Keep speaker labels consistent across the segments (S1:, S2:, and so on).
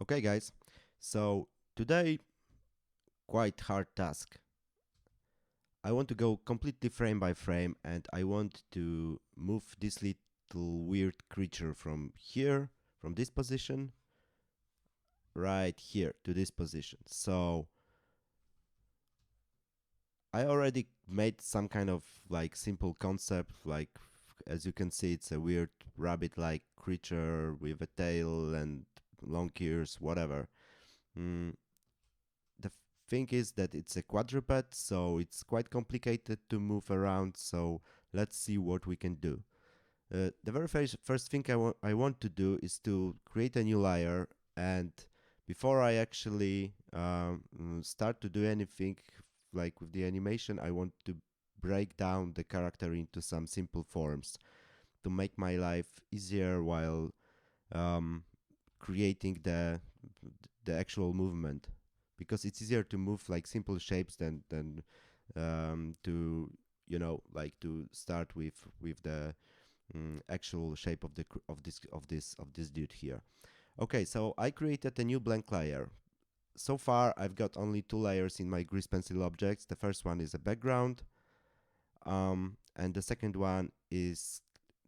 S1: Okay, guys. So today, quite hard task. I want to go completely frame by frame, and I want to move this little weird creature from here, from this position, right here to this position. So I already made some kind of like simple concept, like as you can see, it's a weird rabbit-like creature with a tail and long ears, whatever. Mm, the thing is that it's a quadruped, so it's quite complicated to move around. So let's see what we can do. The very first thing I want to do is to create a new layer. And before I actually start to do anything like with the animation, I want to break down the character into some simple forms to make my life easier while um, creating the actual movement, because it's easier to move like simple shapes than to like to start with the actual shape of the of this dude here. Okay, so I created a new blank layer. So far I've got only two layers in my grease pencil objects. The first one is a background, and the second one is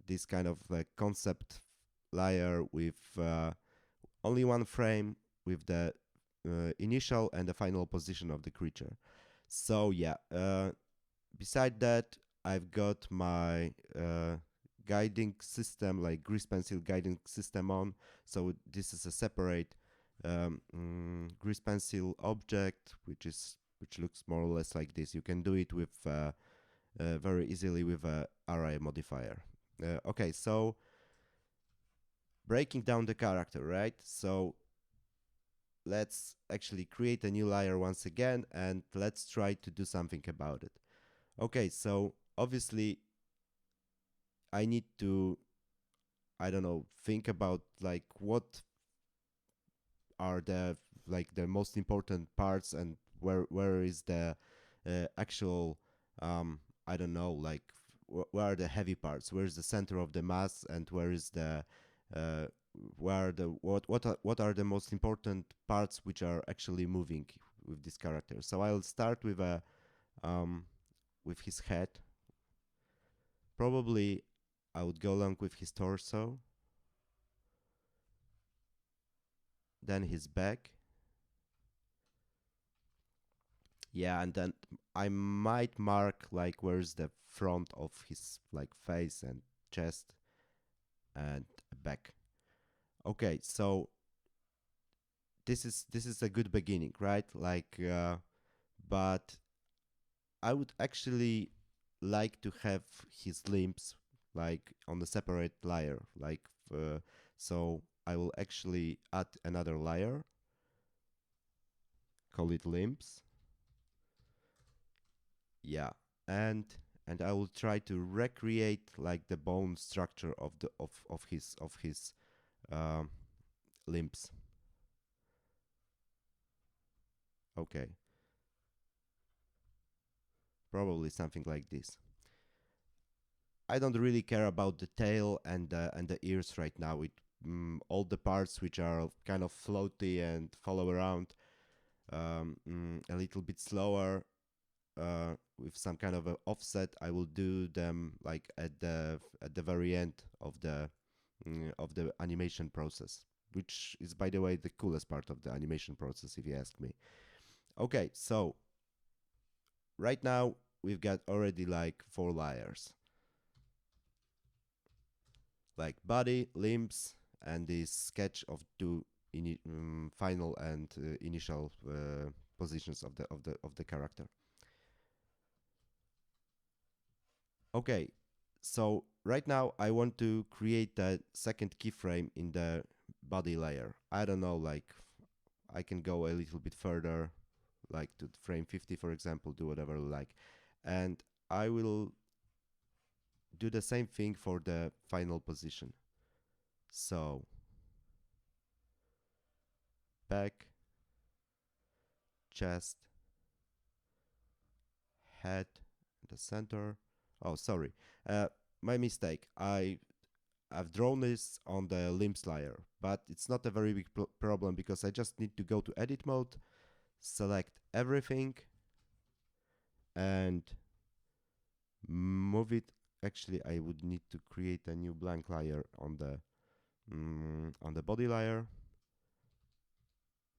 S1: this kind of like concept layer with only one frame with the initial and the final position of the creature. So yeah, beside that, I've got my guiding system, like grease pencil guiding system on. So this is a separate grease pencil object, which looks more or less like this. You can do it with very easily with a array modifier. Okay, so breaking down the character, right? So let's actually create a new layer once again, and let's try to do something about it. Okay, so obviously I need to, I don't know, think about like what are the most important parts, and where is the actual I don't know, like where are the heavy parts, where is the center of the mass, and where is the uh, where are the what are the most important parts which are actually moving with this character. So I'll start um, with his head. Probably I would go along with his torso, then his back. Yeah, and then I might mark like where's the front of his like face and chest and back. Okay, so this is a good beginning, right? Like, but I would actually like to have his limbs like on a separate layer, like so I will actually add another layer, call it limbs. Yeah, and I will try to recreate like the bone structure of his um, limbs. Okay, probably something like this. I don't really care about the tail and the ears right now. All the parts which are kind of floaty and follow around a little bit slower with some kind of a offset. I will do them like at the very end of the animation process, which is, by the way, the coolest part of the animation process, if you ask me. Okay, so right now we've got already like four layers, like body, limbs, and this sketch of two final and initial positions of the character. Okay, so right now I want to create that second keyframe in the body layer. I don't know, like I can go a little bit further, like to frame 50, for example, do whatever I like. And I will do the same thing for the final position. So back, chest, head, the center. Oh, sorry. Uh, my mistake. I've drawn this on the limbs layer, but it's not a very big problem because I just need to go to edit mode, select everything, and move it. Actually, I would need to create a new blank layer on the body layer,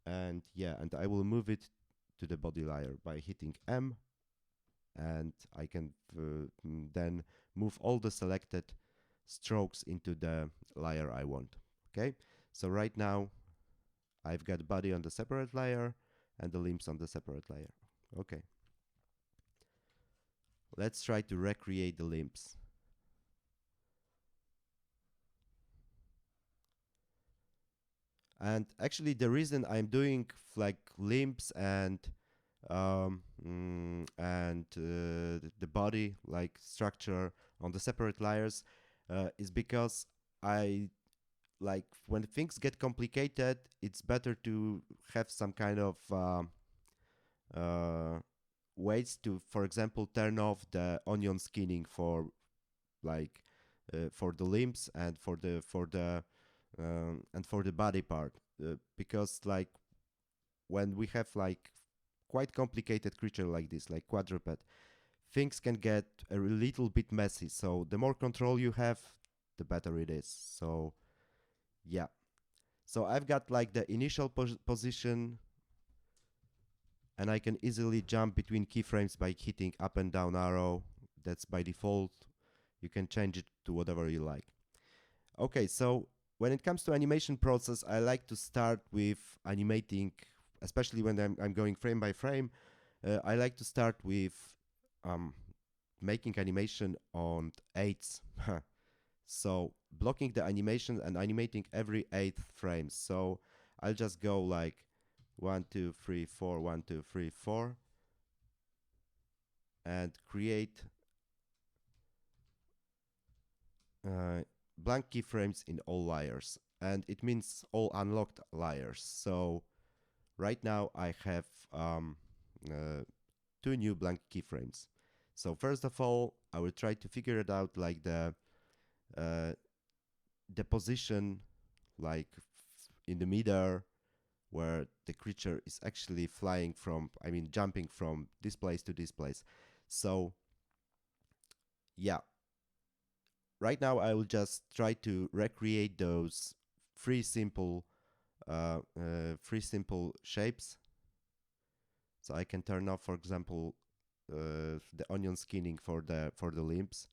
S1: and yeah, and I will move it to the body layer by hitting M, and I can then move all the selected strokes into the layer I want. Okay, so right now I've got body on the separate layer and the limbs on the separate layer. Okay, let's try to recreate the limbs. And actually the reason I'm doing like limbs and the body like structure on the separate layers is because I like when things get complicated, it's better to have some kind of uh, ways to, for example, turn off the onion skinning for like for the limbs and for the body part, because like when we have like quite complicated creature like this, like quadruped, things can get a little bit messy. So the more control you have, the better it is. So yeah. So I've got like the initial position, and I can easily jump between keyframes by hitting up and down arrow. That's by default. You can change it to whatever you like. Okay, so when it comes to animation process, I like to start with animating, especially when I'm going frame by frame. I like to start with um, making animation on eighths. So blocking the animation and animating every 8 frames. So I'll just go like 1, 2, 3, 4, 1, 2, 3, 4, and create blank keyframes in all layers. And it means all unlocked layers. So right now I have uh, 2 new blank keyframes. So first of all, I will try to figure it out like uh, the position, like in the midair, where the creature is actually flying from, I mean, jumping from this place to this place. So yeah, right now I will just try to recreate those three simple shapes. So I can turn off, for example, the onion skinning for the limbs,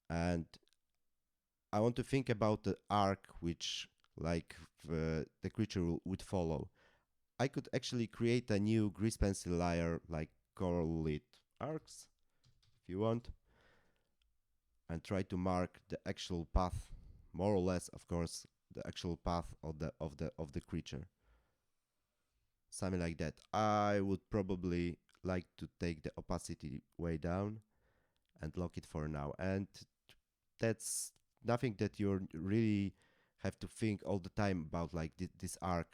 S1: and I want to think about the arc which like the creature would follow. I could actually create a new grease pencil layer, like call it arcs if you want, and try to mark the actual path, more or less, of course, the actual path of the creature. Something like that. I would probably like to take the opacity way down and lock it for now. And that's nothing that you really have to think all the time about, like this arc.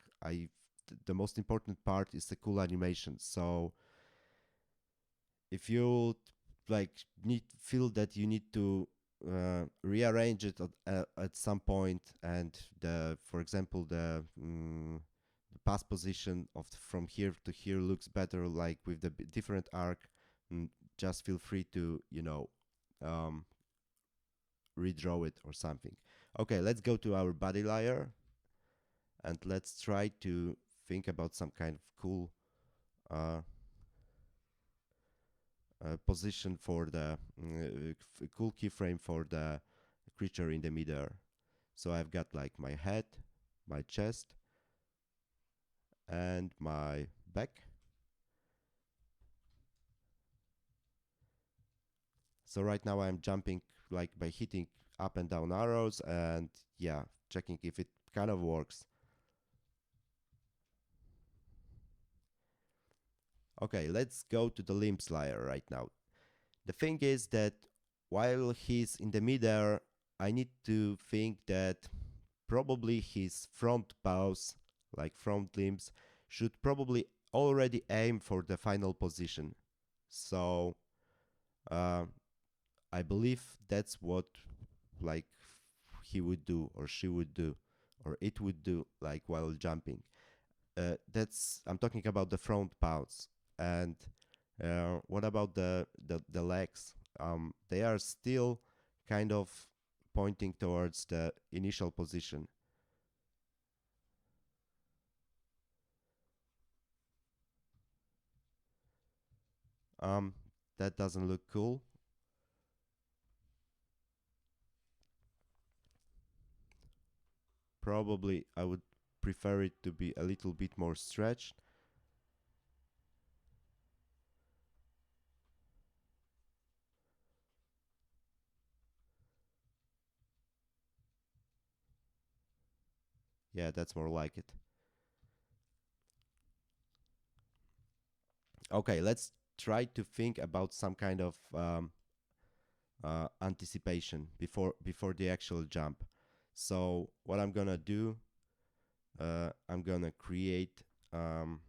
S1: The most important part is the cool animation. So if you like feel that you need to rearrange it at some point, and for example the pass position of from here to here looks better, like with the different arc, just feel free to um, redraw it or something. Okay, let's go to our body layer and let's try to think about some kind of cool uh, position for the cool keyframe for the creature in the midair. So I've got like my head, my chest, and my back. So right now I'm jumping like by hitting up and down arrows, and yeah, checking if it kind of works. Okay, let's go to the limbs layer right now. The thing is that while he's in the midair, I need to think that probably his front paws, like front limbs, should probably already aim for the final position. So uh, I believe that's what like he would do or she would do or it would do like while jumping. That's I'm talking about the front paws. And what about the legs? They are still kind of pointing towards the initial position. Um, that doesn't look cool. Probably I would prefer it to be a little bit more stretched. Yeah, that's more like it. Okay, let's try to think about some kind of anticipation before the actual jump. So what I'm gonna do, I'm gonna create um,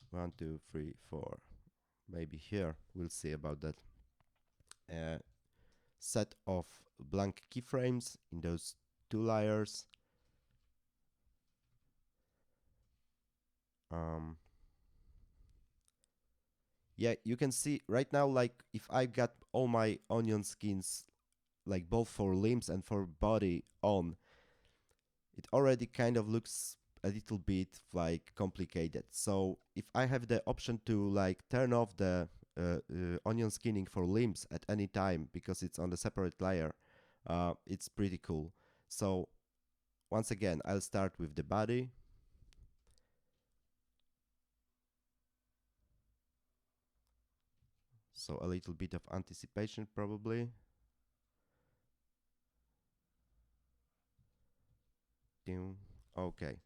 S1: 1, 2, 3, 4. Maybe here we'll see about that. Uh, Set of blank keyframes in those two layers. Um, yeah, you can see right now, like if I got all my onion skins, like both for limbs and for body on, it already kind of looks a little bit like complicated. So if I have the option to like turn off the onion skinning for limbs at any time because it's on the separate layer, it's pretty cool. So once again, I'll start with the body. So a little bit of anticipation probably. Okay.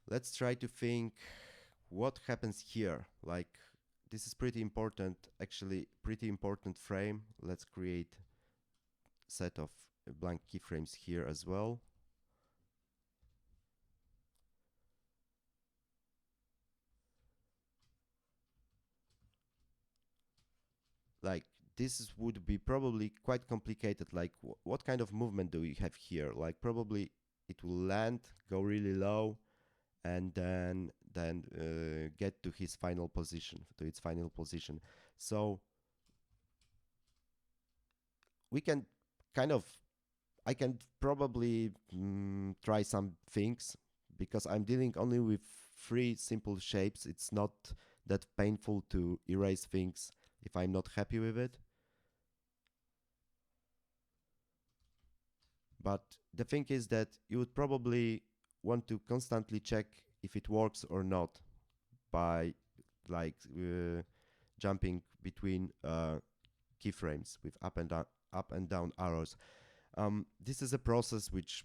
S1: Let's try to think what happens here. Like this is pretty important, actually pretty important frame. Let's create set of blank keyframes here as well. Like would be probably quite complicated. Like what kind of movement do we have here? Like probably it will land, go really low, and then get to his final position, to its final position. So we can kind of I can probably try some things because I'm dealing only with three simple shapes. It's not that painful to erase things if I'm not happy with it. But the thing is that you would probably want to constantly check if it works or not by like jumping between keyframes with up and down arrows. This is a process which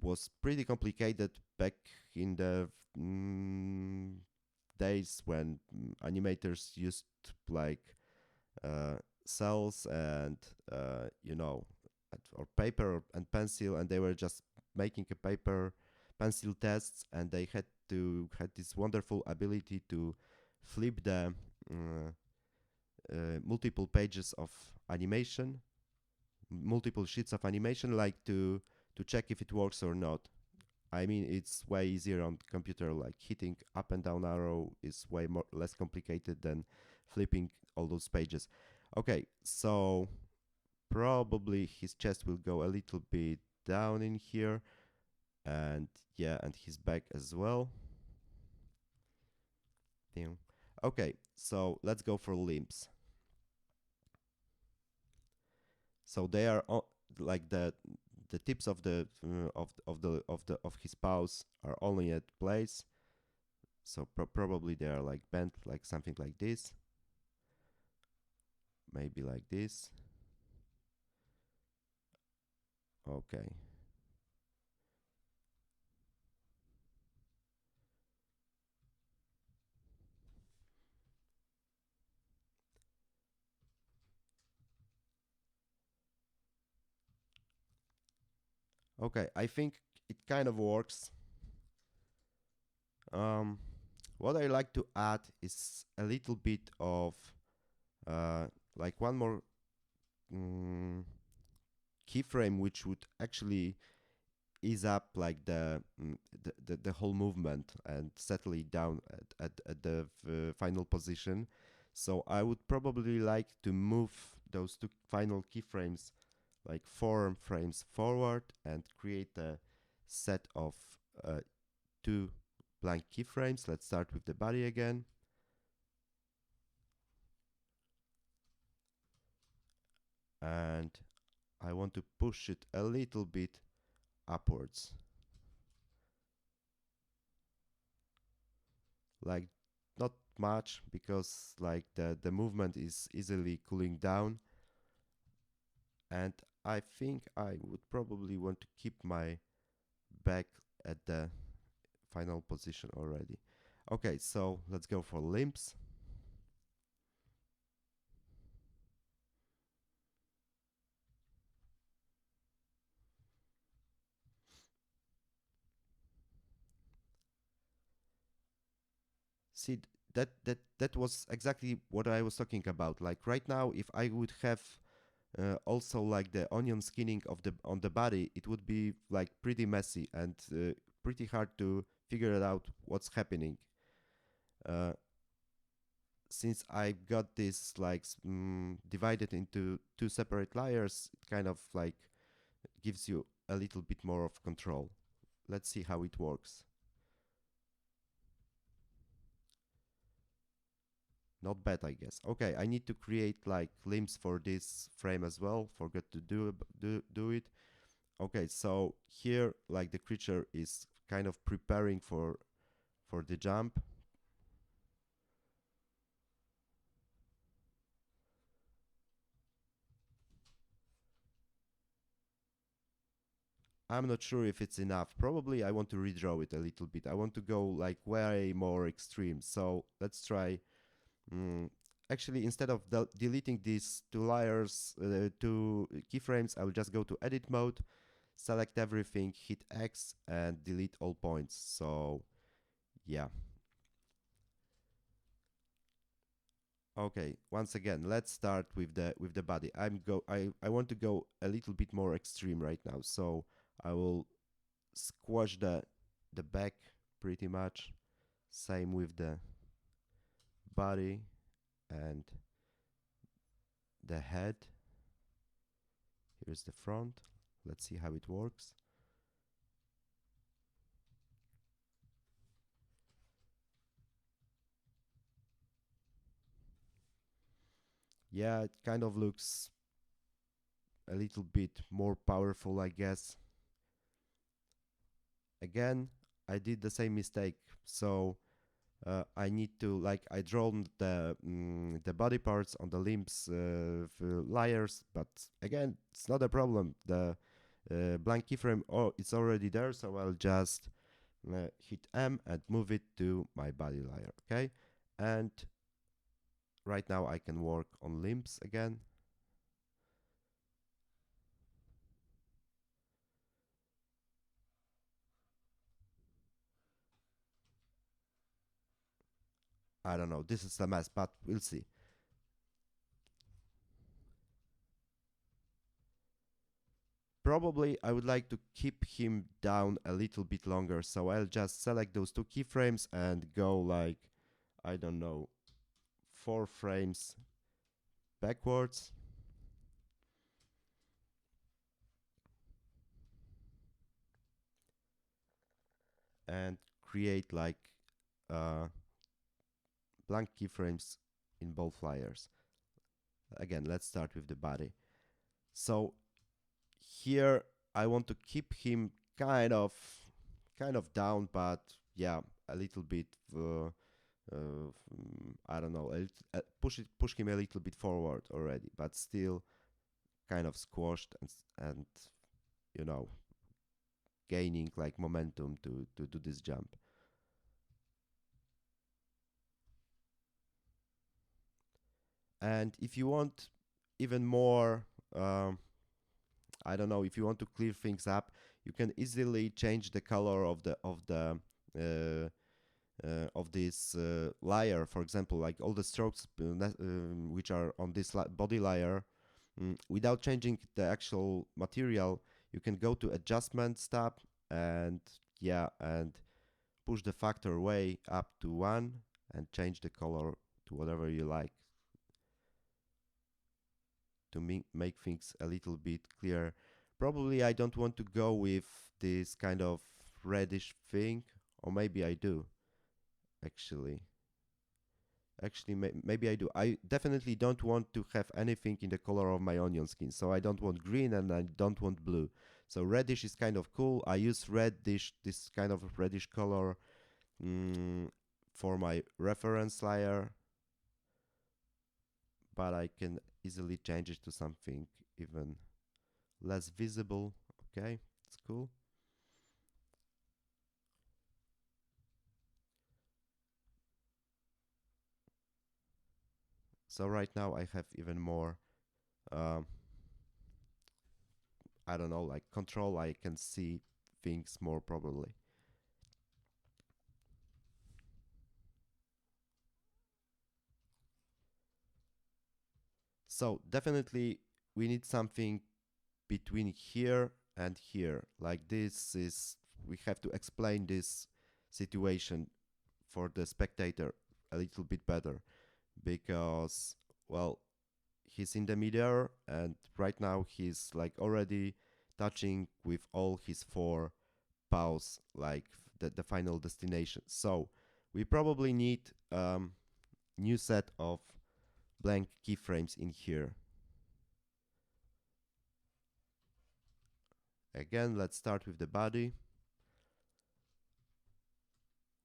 S1: was pretty complicated back in the days when animators used like cells and or paper and pencil, and they were just making a paper pencil tests, and they had this wonderful ability to flip the uh, multiple pages of animation, multiple sheets of animation, like to check if it works or not. I mean, it's way easier on computer. Like hitting up and down arrow is way more less complicated than flipping all those pages. Okay, so probably his chest will go a little bit down in here, and yeah, and his back as well. Okay, so let's go for limbs. So they are like the tips of the of his paws are only at place. So probably they are like bent, like something like this, maybe like this. Okay. Okay, I think it kind of works. Um, what I like to add is a little bit of like one more mm, keyframe which would actually ease up like the whole movement and settle it down at the final position. So I would probably like to move those two final keyframes like 4 frames forward and create a set of uh, two blank keyframes. Let's start with the body again. And I want to push it a little bit upwards. Like not much because like the movement is easily cooling down. And I think I would probably want to keep my back at the final position already. Okay, so let's go for limbs. See, that was exactly what I was talking about. Like right now, if I would have also like the onion skinning of the on the body, it would be like pretty messy and pretty hard to figure it out what's happening. Uh, since I've got this like divided into two separate layers, it kind of like gives you a little bit more of control. Let's see how it works. Not bad, I guess. Okay, I need to create like limbs for this frame as well. Forgot to do it. Okay, so here like the creature is kind of preparing for the jump. I'm not sure if it's enough. Probably I want to redraw it a little bit. I want to go like way more extreme. So let's try. Mm, actually, instead of deleting these two layers, two keyframes, I will just go to edit mode, select everything, hit X, and delete all points. So yeah. Okay, once again, let's start with the body. I want to go a little bit more extreme right now. So I will squash the back pretty much. Same with the body and the head. Here's the front. Let's see how it works. Yeah, it kind of looks a little bit more powerful, I guess. Again, I did the same mistake. So I need to like I drawn the body parts on the limbs layers, but again, it's not a problem. The blank keyframe, oh, it's already there, so I'll just hit M and move it to my body layer. Okay, and right now I can work on limbs again. I don't know. This is a mess, but we'll see. Probably I would like to keep him down a little bit longer, so I'll just select those two keyframes and go like, I don't know, 4 frames backwards. And create like uh, blank keyframes in both layers. Again, let's start with the body. So here I want to keep him kind of down, but yeah, a little bit. I don't know. Push him a little bit forward already, but still kind of squashed and you know gaining like momentum to do this jump. And if you want even more, um, I don't know, if you want to clear things up, you can easily change the color of this layer. For example, like all the strokes which are on this body layer, Without changing the actual material, you can go to adjustments tab and yeah, and push the factor way up to 1 and change the color to whatever you like to make things a little bit clearer. Probably I don't want to go with this kind of reddish thing, or maybe I do actually. Maybe I do. I definitely don't want to have anything in the color of my onion skin. So I don't want green and I don't want blue. So reddish is kind of cool. I use reddish, this kind of reddish color, mm, for my reference layer, but I can easily change it to something even less visible. Okay, it's cool. So right now I have even more, um, I don't know, like control. I can see things more probably. So definitely we need something between here and here. Like this is, we have to explain this situation for the spectator a little bit better because, well, he's in the middle and right now he's like already touching with all his four paws, like the final destination. So we probably need new set of blank keyframes in here. Again, let's start with the body.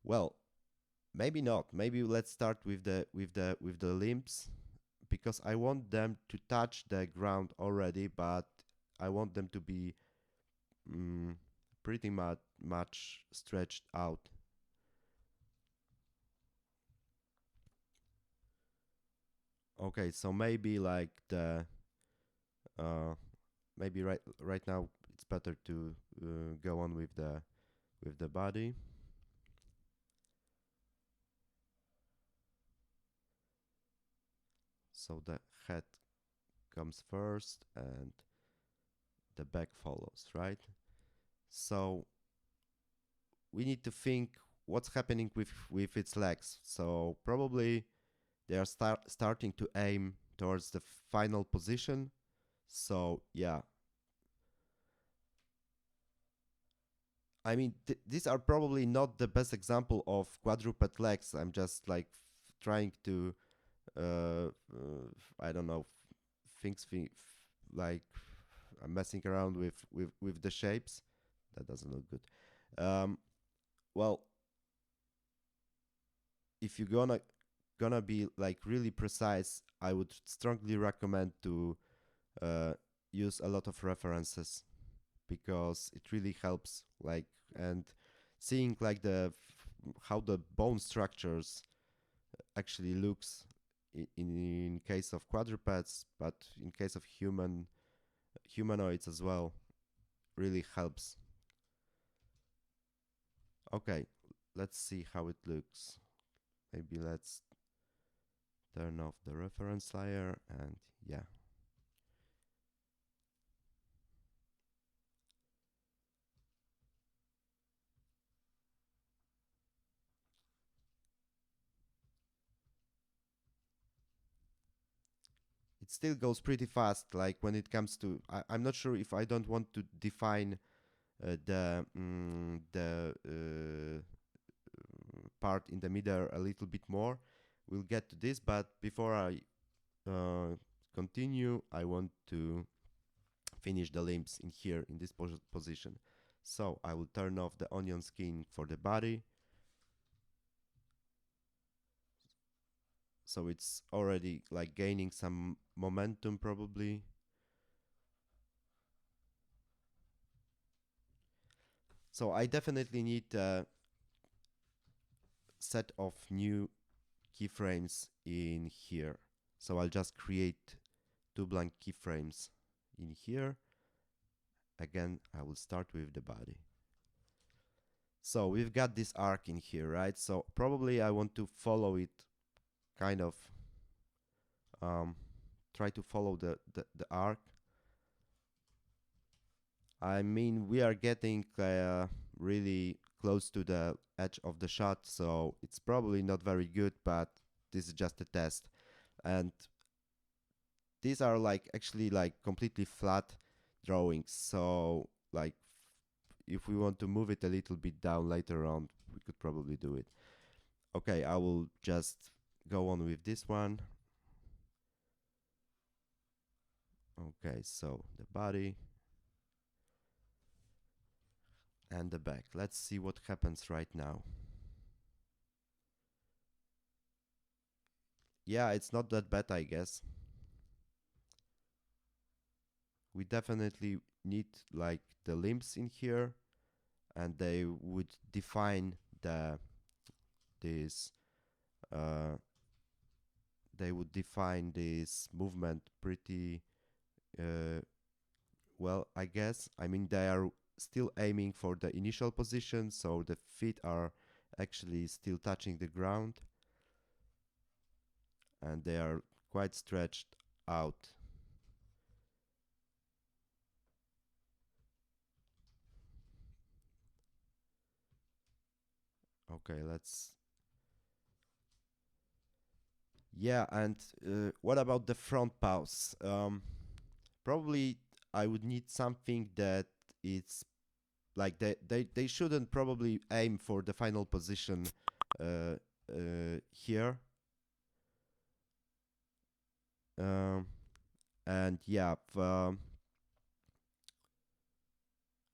S1: Well, maybe not. Maybe let's start with the limbs because I want them to touch the ground already, but I want them to be mm, pretty much stretched out. Okay, so maybe like the uh, maybe right now it's better to go on with the body. So the head comes first and the back follows, right? So we need to think what's happening with its legs. So probably they are starting to aim towards the final position. So yeah, I mean these are probably not the best example of quadruped legs. I'm just like trying to I don't know, things like I'm messing around with the shapes. That doesn't look good. Um, well, if you're gonna be like really precise, I would strongly recommend to uh, use a lot of references because it really helps. Like and seeing like how the bone structures actually looks in case of quadrupeds, but in case of humanoids as well, really helps. Okay, let's see how it looks. Maybe let's turn off the reference layer and yeah. It still goes pretty fast. Like when it comes to, I'm not sure if I don't want to define the part in the middle a little bit more. We'll get to this, but before I uh, continue, I want to finish the limbs in here in this position. So I will turn off the onion skin for the body. So it's already like gaining some momentum probably. So I definitely need a set of new keyframes in here. So I'll just create two blank keyframes in here. Again, I will start with the body. So we've got this arc in here, right? So probably I want to follow it kind of, um, try to follow the arc. I mean, we are getting really close to the edge of the shot, so it's probably not very good, but this is just a test. And these are like actually like completely flat drawings, so like if we want to move it a little bit down later on, we could probably do it. Okay, I will just go on with this one. Okay, so the body and the back. Let's see what happens right now. Yeah, it's not that bad, I guess. We definitely need like the limbs in here, and they would define this uh, they would define this movement pretty uh, well, I guess. I mean, they are still aiming for the initial position, so the feet are actually still touching the ground, and they are quite stretched out. Okay, let's. Yeah, and what about the front paws? Probably I would need something that it's like they shouldn't probably aim for the final position here. Um, and yeah,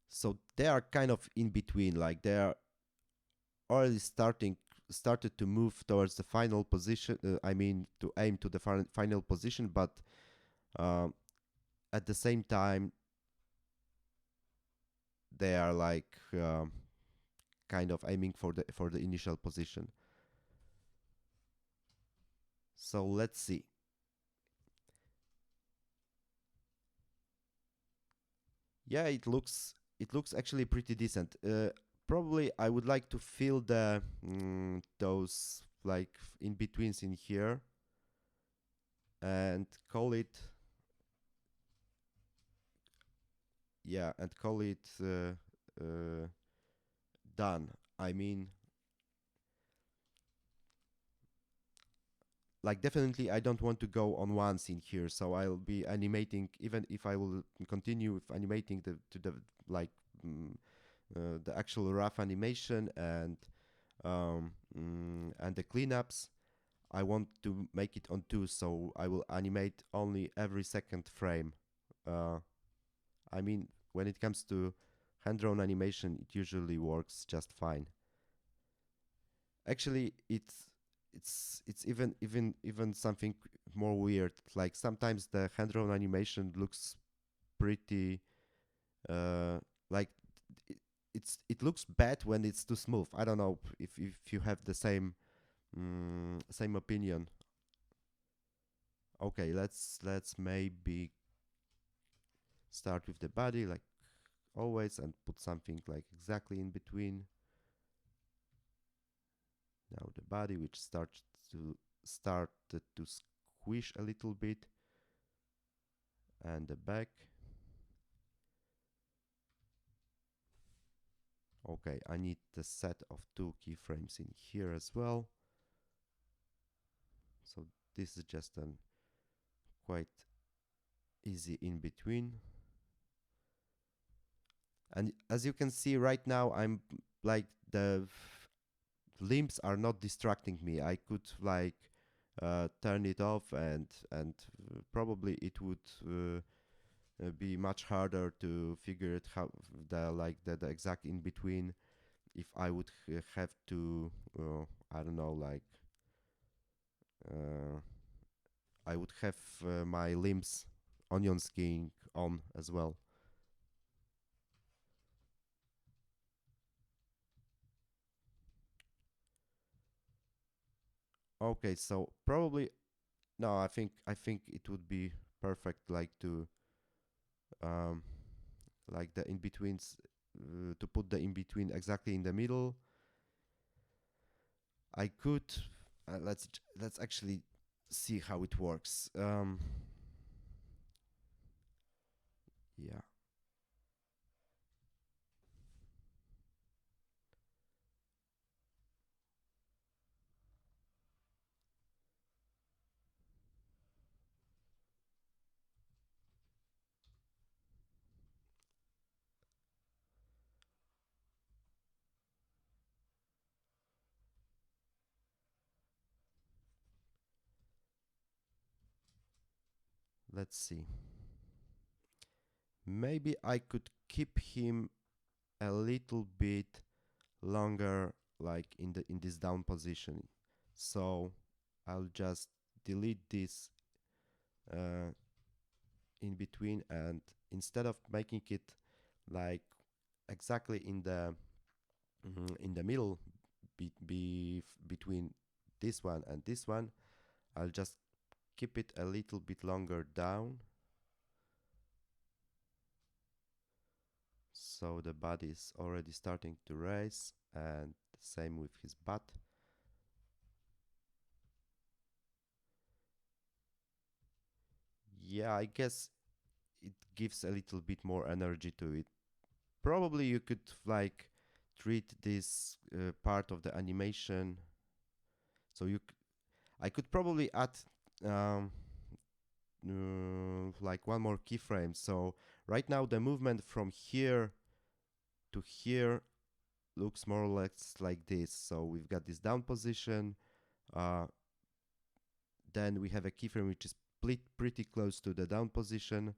S1: so they are kind of in between. Like they are already started to move towards the final position. I mean, to aim to the final position, but um, at the same time, they are like kind of aiming for the initial position. So let's see. Yeah, it looks actually pretty decent. Probably I would like to fill the those like in betweens in here and call it yeah and call it done. I mean, like definitely I don't want to go on once in here, so I'll be animating even if I will continue with animating the to the like the actual rough animation and the cleanups. I want to make it on two, so I will animate only every second frame. Uh, I mean, when it comes to hand-drawn animation, it usually works just fine. Actually, it's even something more weird. Like sometimes the hand-drawn animation looks pretty uh, like it looks bad when it's too smooth. I don't know if you have the same opinion. Okay, let's maybe start with the body like always and put something like exactly in between. Now the body which started to squish a little bit, and the back. Okay, I need the set of two keyframes in here as well. So this is just an quite easy in between. And as you can see right now, I'm like the limbs are not distracting me. I could like turn it off and probably it would be much harder to figure it how the exact in between if I would have to I don't know like uh, I would have my limbs onion skin on as well. Okay, so probably no, I think it would be perfect like to um like the in betweens to put the in between exactly in the middle. I could let's actually see how it works. let's see. Maybe I could keep him a little bit longer, like in this down position. So I'll just delete this uh, in between, and instead of making it like exactly in the middle between this one and this one, I'll just keep it a little bit longer down, so the body is already starting to raise, and same with his butt. Yeah, I guess it gives a little bit more energy to it. Probably you could like treat this part of the animation, so I could probably add um, like one more keyframe. So right now the movement from here to here looks more or less like this. So we've got this down position, uh, then we have a keyframe which is pretty close to the down position.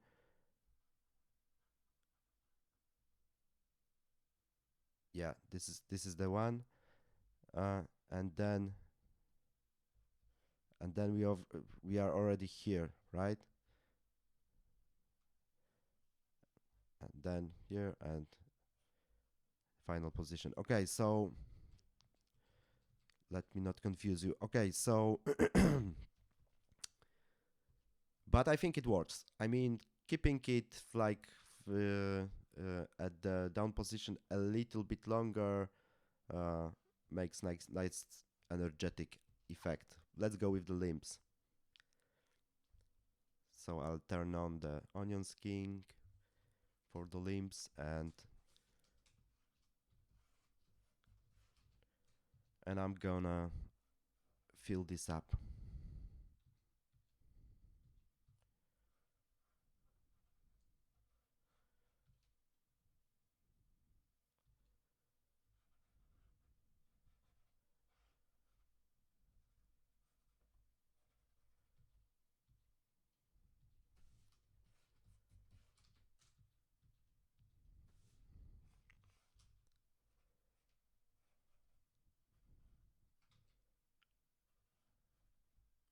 S1: Yeah, this is the one, uh, and then we are already here, right? And then here and final position. Okay, so let me not confuse you. Okay, so but I think it works. I mean, keeping it like at the down position a little bit longer uh, makes nice energetic effect. Let's go with the limbs. So I'll turn on the onion skin for the limbs, and I'm gonna fill this up.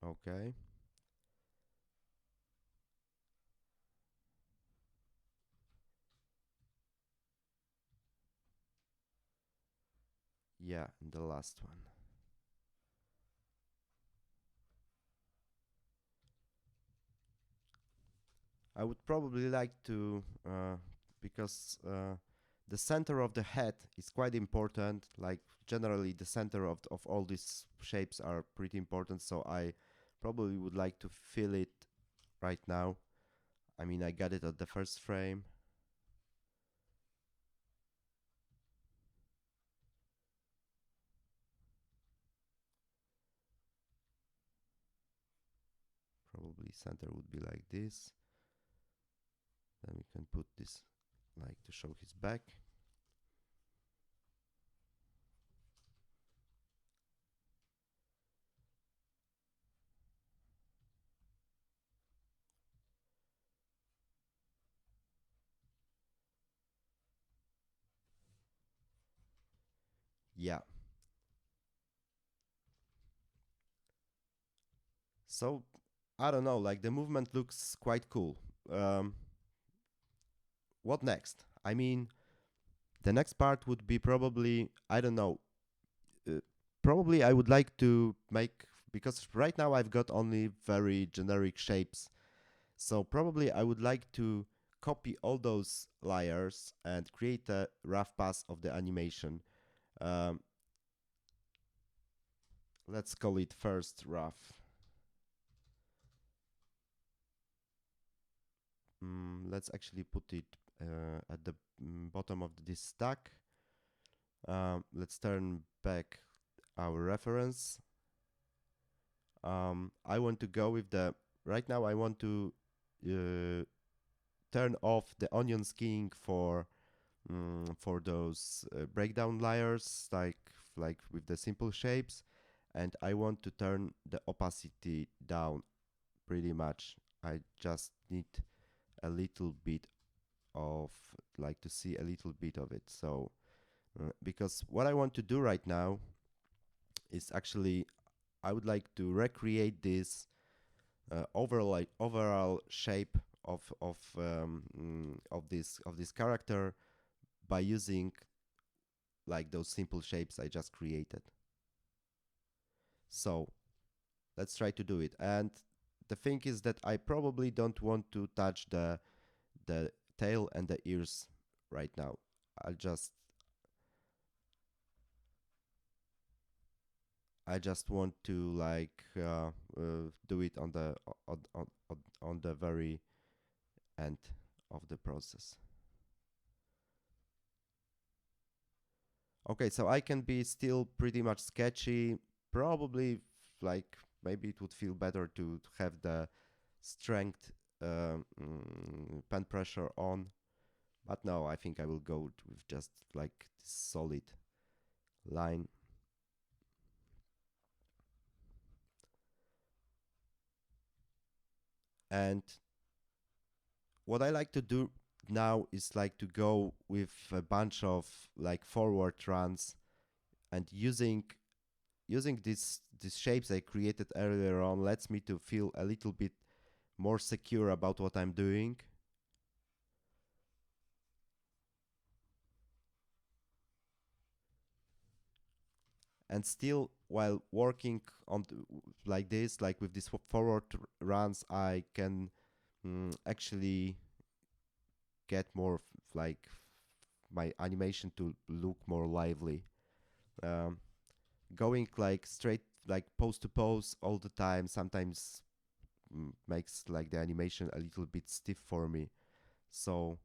S1: Okay. Yeah, and the last one. I would probably like to, because the center of the head is quite important. Like generally, the center of all these shapes are pretty important. So I probably would like to fill it right now. I mean, I got it at the first frame. Probably center would be like this. Then we can put this like to show his back. Yeah. So I don't know, like the movement looks quite cool. Um, what next? I mean, the next part would be probably, I don't know, uh, probably I would like to make, because right now I've got only very generic shapes. So probably I would like to copy all those layers and create a rough pass of the animation. Um, let's call it first rough. Let's actually put it at the bottom of this stack. Let's turn back our reference. I want to go with the, right now I want to uh, turn off the onion skinning for those breakdown layers, like with the simple shapes, and I want to turn the opacity down pretty much. I just need a little bit of like to see a little bit of it. So because what I want to do right now is actually I would like to recreate this overall shape of this character by using like those simple shapes I just created. So let's try to do it. And the thing is that I probably don't want to touch the tail and the ears right now. I'll just I just want to like do it on on the very end of the process. Okay, so I can be still pretty much sketchy. Probably like maybe it would feel better to have the strength pen pressure on, but no, I think I will go with just like this solid line. And what I like to do now is like to go with a bunch of like forward runs and using these shapes I created earlier on lets me to feel a little bit more secure about what I'm doing. And still while working on like this, like with these forward runs, I can actually get more like my animation to look more lively. um, Going like straight like pose to pose all the time sometimes makes like the animation a little bit stiff for me. So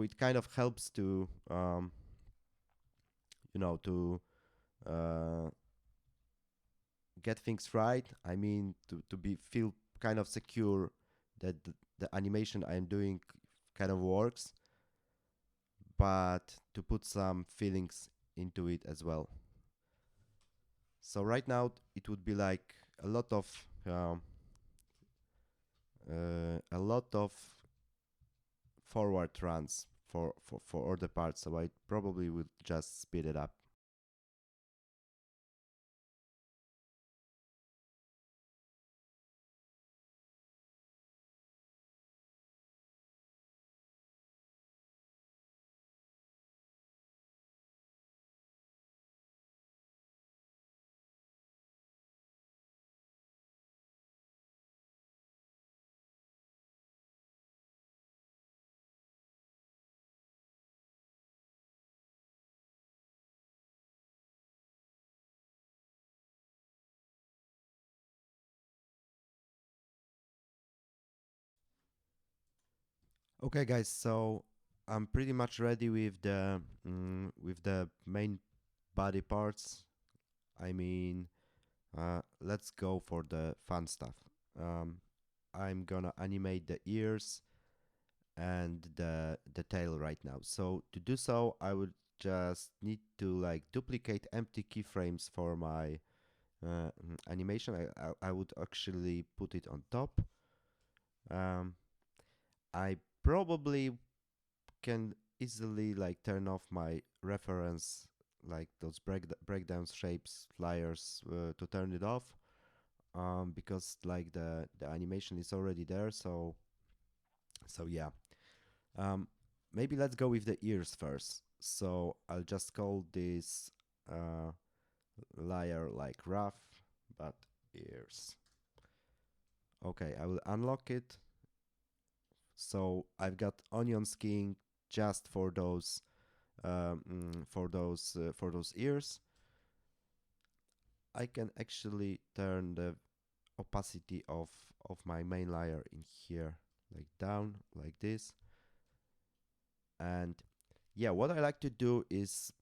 S1: it kind of helps to to uh, get things right. I mean, to be feel kind of secure that the animation I'm doing kind of works, but to put some feelings into it as well. So right now it would be like a lot of um, a lot of forward runs for all the parts. So I probably would just speed it up. Okay, guys. So I'm pretty much ready with the main body parts. I mean, let's go for the fun stuff. Um, I'm gonna animate the ears and the tail right now. So to do so, I would just need to like duplicate empty keyframes for my animation. I would actually put it on top. Um, I probably can easily like turn off my reference, like those breakdown shapes layers to turn it off, because like the animation is already there. So yeah. Um, Maybe let's go with the ears first. So I'll just call this uh, layer like rough, but ears. Okay, I will unlock it. So I've got onion skin just for those ears. I can actually turn the opacity of my main layer in here like down like this. And yeah, what I like to do is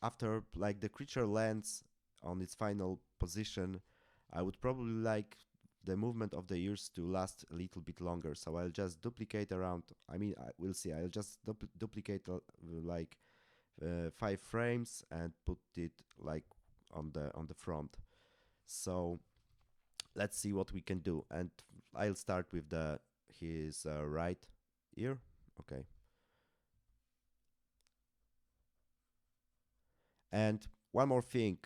S1: after like the creature lands on its final position, I would probably like the movement of the ears to last a little bit longer. So I'll just duplicate around. I mean, we'll see. I'll just duplicate like 5 frames and put it like on the front. So let's see what we can do. And I'll start with the his right ear. Okay. And one more thing,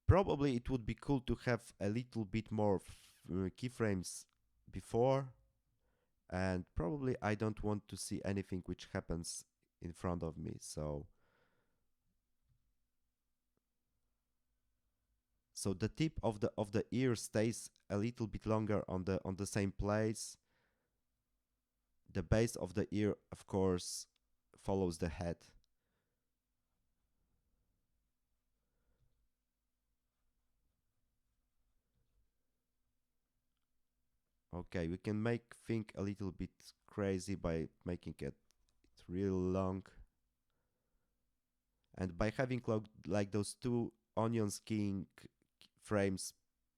S1: probably it would be cool to have a little bit more keyframes before, and probably I don't want to see anything which happens in front of me. So the tip of the ear stays a little bit longer on the same place. The base of the ear, of course, follows the head. Okay, we can make thing a little bit crazy by making it real long, and by having like those two onion skin frames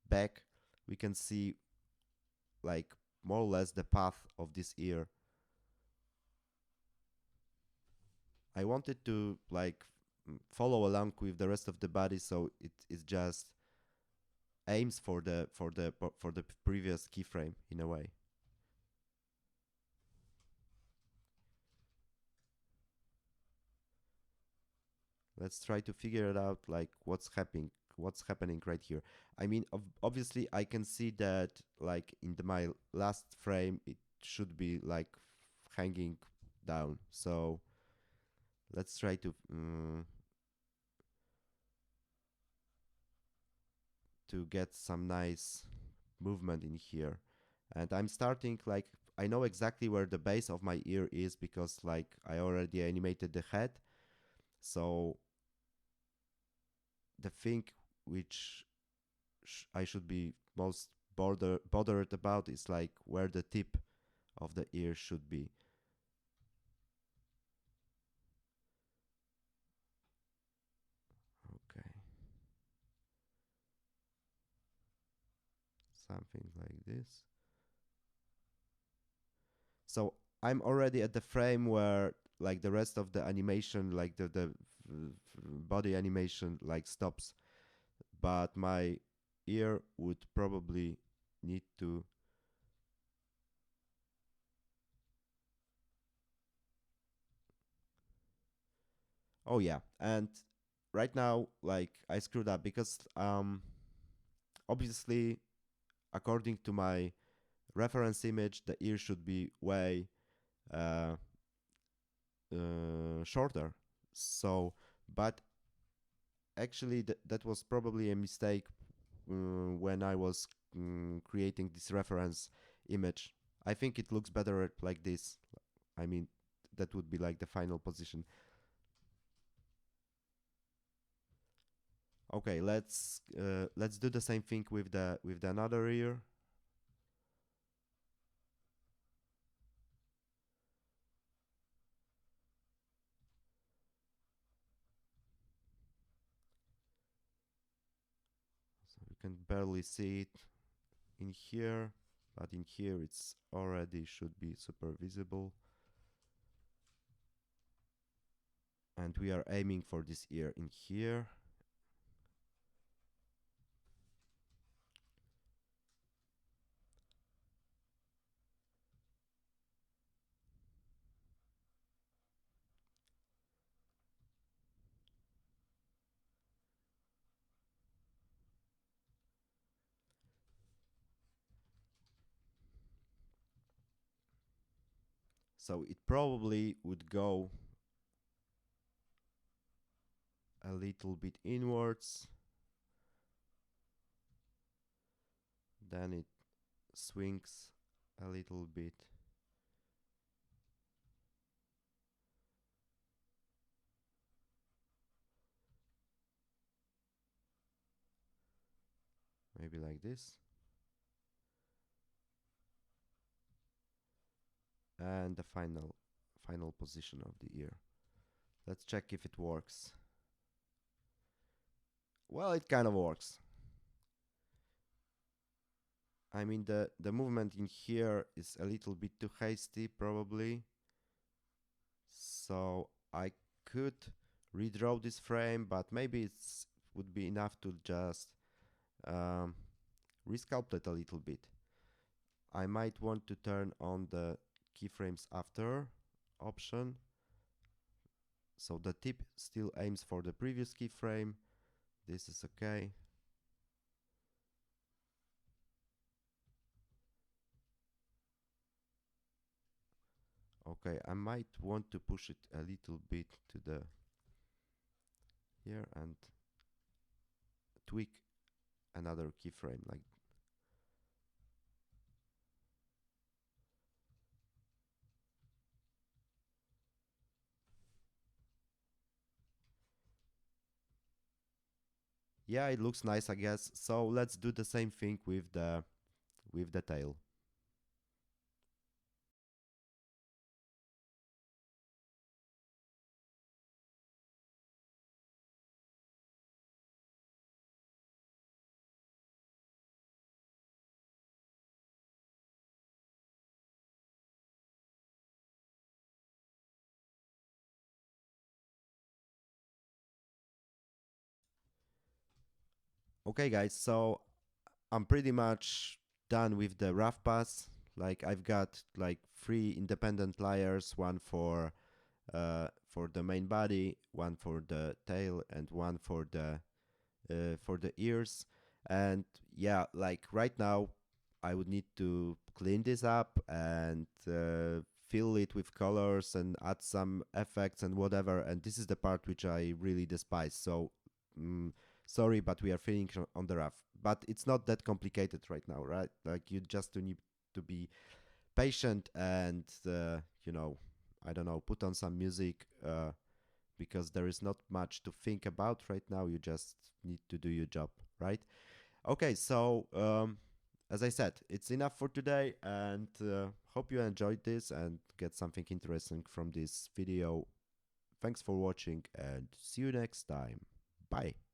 S1: back, we can see like more or less the path of this ear. I wanted to like follow along with the rest of the body, so it is just aims for the previous keyframe in a way. Let's try to figure it out, like what's happening right here. I mean, obviously I can see that like in my last frame it should be like hanging down. So let's try to get some nice movement in here. And I'm starting like I know exactly where the base of my ear is because like I already animated the head. So the thing which I should be most bothered about is like where the tip of the ear should be. Okay, something like this. So I'm already at the frame where like the rest of the animation, like body animation, like stops. But my ear would probably need to. Oh yeah, and right now like I screwed up because obviously according to my reference image the ear should be way uh, shorter. So, but actually that was probably a mistake when I was creating this reference image. I think it looks better like this. I mean, that would be like the final position. Okay, let's do the same thing with the another ear. So you can barely see it in here, but in here it's already should be super visible. And we are aiming for this ear in here. So it probably would go a little bit inwards, then it swings a little bit. Maybe like this. And the final position of the ear. Let's check if it works. Well, it kind of works. I mean, the movement in here is a little bit too hasty, probably. So I could redraw this frame, but maybe it's would be enough to just um, resculpt it a little bit. I might want to turn on the keyframes after option, so the tip still aims for the previous keyframe. This is okay. Okay, I might want to push it a little bit to the here and tweak another keyframe like. Yeah, it looks nice, I guess. So let's do the same thing with the tail. Okay, guys, so I'm pretty much done with the rough pass. Like I've got like 3 independent layers, one for the main body, one for the tail, and one for the ears. And yeah, like right now, I would need to clean this up and fill it with colors and add some effects and whatever. And this is the part which I really despise. So mm, sorry, but we are finishing on the rough. But it's not that complicated right now, right? Like you just need to be patient and I don't know, put on some music. Because there is not much to think about right now. You just need to do your job, right? Okay, so as I said, it's enough for today, and hope you enjoyed this and get something interesting from this video. Thanks for watching, and see you next time. Bye.